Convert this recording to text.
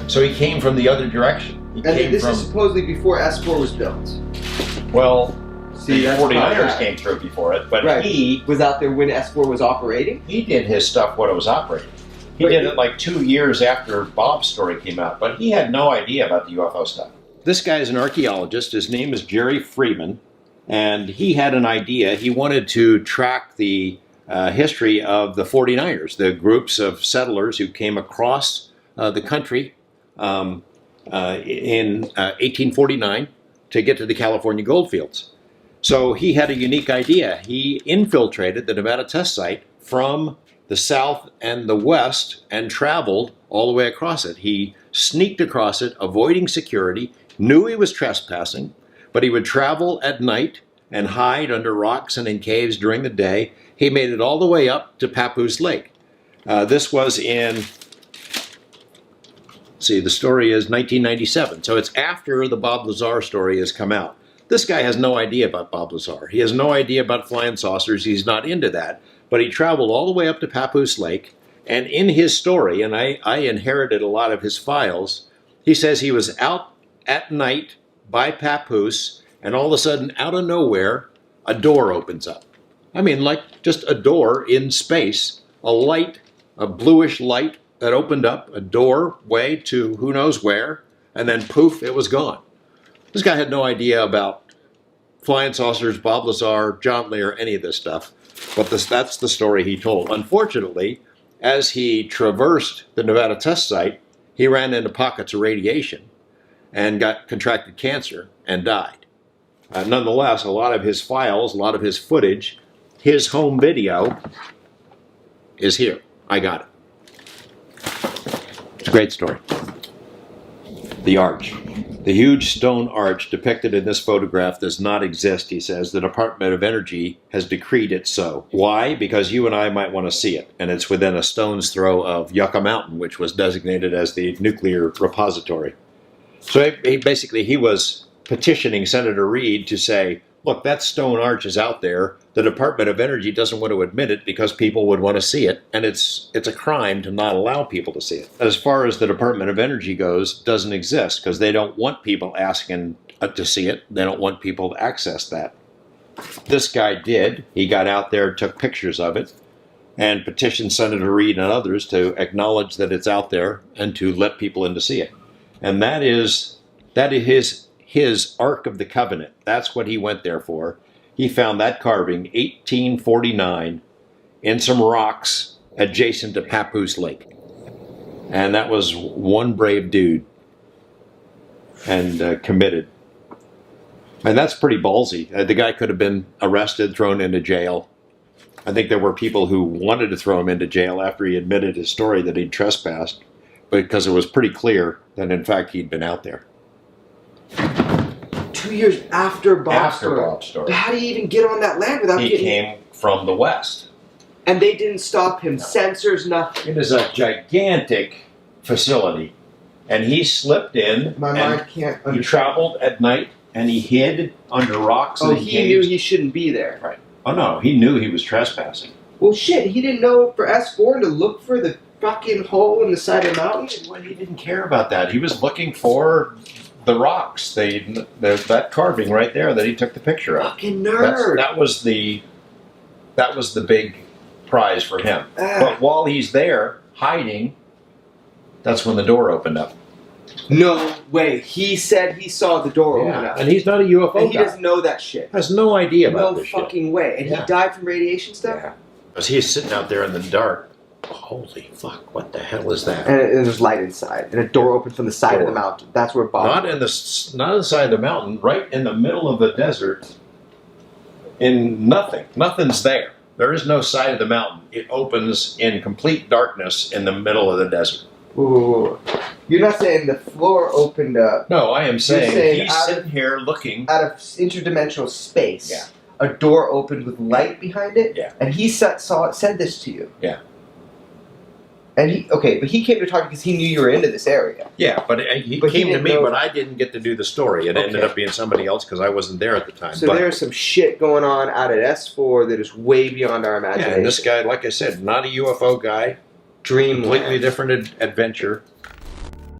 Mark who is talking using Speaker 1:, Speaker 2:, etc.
Speaker 1: So he came from the other direction.
Speaker 2: And this is supposedly before S4 was built.
Speaker 1: Well,
Speaker 2: see,
Speaker 1: the 49ers came through before it, but he
Speaker 2: was out there when S4 was operating.
Speaker 1: He did his stuff when it was operating. He did it like 2 years after Bob's story came out, but he had no idea about the UFO stuff. This guy is an archaeologist. His name is Jerry Freeman, and he had an idea. He wanted to track the history of the 49ers, the groups of settlers who came across the country in 1849 to get to the California goldfields. So he had a unique idea. He infiltrated the Nevada test site from the south and the west and traveled all the way across it. He sneaked across it, avoiding security, knew he was trespassing, but he would travel at night and hide under rocks and in caves during the day. He made it all the way up to Papoose Lake. This was in, see, the story is 1997. So it's after the Bob Lazar story has come out. This guy has no idea about Bob Lazar. He has no idea about flying saucers. He's not into that. But he traveled all the way up to Papoose Lake. And in his story, and I inherited a lot of his files, he says he was out at night by Papoose, and all of a sudden, out of nowhere, a door opens up. I mean, like just a door in space, a light, a bluish light that opened up, a doorway to who knows where, and then poof, it was gone. This guy had no idea about flying saucers, Bob Lazar, John Lear, any of this stuff. But that's the story he told. Unfortunately, as he traversed the Nevada test site, he ran into pockets of radiation and contracted cancer and died. Nonetheless, a lot of his files, a lot of his footage, his home video is here. I got it. It's a great story. The arch. The huge stone arch depicted in this photograph does not exist, he says. The Department of Energy has decreed it so. Why? Because you and I might want to see it. And it's within a stone's throw of Yucca Mountain, which was designated as the nuclear repository. So he was petitioning Senator Reid to say, look, that stone arch is out there. The Department of Energy doesn't want to admit it because people would want to see it, and it's a crime to not allow people to see it. As far as the Department of Energy goes, it doesn't exist because they don't want people asking to see it. They don't want people to access that. This guy did. He got out there, took pictures of it, and petitioned Senator Reid and others to acknowledge that it's out there and to let people in to see it. And that is his Ark of the Covenant. That's what he went there for. He found that carving, 1849, in some rocks adjacent to Papoose Lake. And that was one brave dude and committed. And that's pretty ballsy. The guy could have been arrested, thrown into jail. I think there were people who wanted to throw him into jail after he admitted his story that he'd trespassed, because it was pretty clear that, in fact, he'd been out there.
Speaker 2: 2 years after Bob's story. But how do you even get on that land without
Speaker 1: getting... He came from the west.
Speaker 2: And they didn't stop him. No. Sensors, nothing.
Speaker 1: It is a gigantic facility. And he slipped in.
Speaker 2: My mind can't understand.
Speaker 1: He traveled at night, and he hid under rocks.
Speaker 2: Oh, he knew he shouldn't be there.
Speaker 1: Right. Oh, no. He knew he was trespassing.
Speaker 2: Well, shit. He didn't know for S4 to look for the fucking hole in the side of the mountain?
Speaker 1: Well, he didn't care about that. He was looking for the rocks, that carving right there that he took the picture of.
Speaker 2: Fucking nerd.
Speaker 1: That was the big prize for him. But while he's there hiding, that's when the door opened up.
Speaker 2: No way. He said he saw the door open up.
Speaker 1: And he's not a UFO guy.
Speaker 2: And he doesn't know that shit.
Speaker 1: Has no idea about this shit.
Speaker 2: No fucking way. And he died from radiation stuff?
Speaker 1: Yeah. Because he's sitting out there in the dark. Holy fuck, what the hell is that?
Speaker 2: And there's light inside. And a door opened from the side of the mountain. That's where Bob...
Speaker 1: Not on the side of the mountain, right in the middle of the desert. In nothing. Nothing's there. There is no side of the mountain. It opens in complete darkness in the middle of the desert.
Speaker 2: Ooh. You're not saying the floor opened up.
Speaker 1: No, I am saying he's sitting here looking...
Speaker 2: Out of interdimensional space.
Speaker 1: Yeah.
Speaker 2: A door opened with light behind it.
Speaker 1: Yeah.
Speaker 2: And he said this to you.
Speaker 1: Yeah.
Speaker 2: And he came to talk because he knew you were into this area.
Speaker 1: Yeah, but he came to me, but I didn't get to do the story. It ended up being somebody else because I wasn't there at the time.
Speaker 2: So there's some shit going on out at S4 that is way beyond our imagination.
Speaker 1: Yeah, and this guy, like I said, not a UFO guy.
Speaker 2: Dreamland.
Speaker 1: Completely different adventure.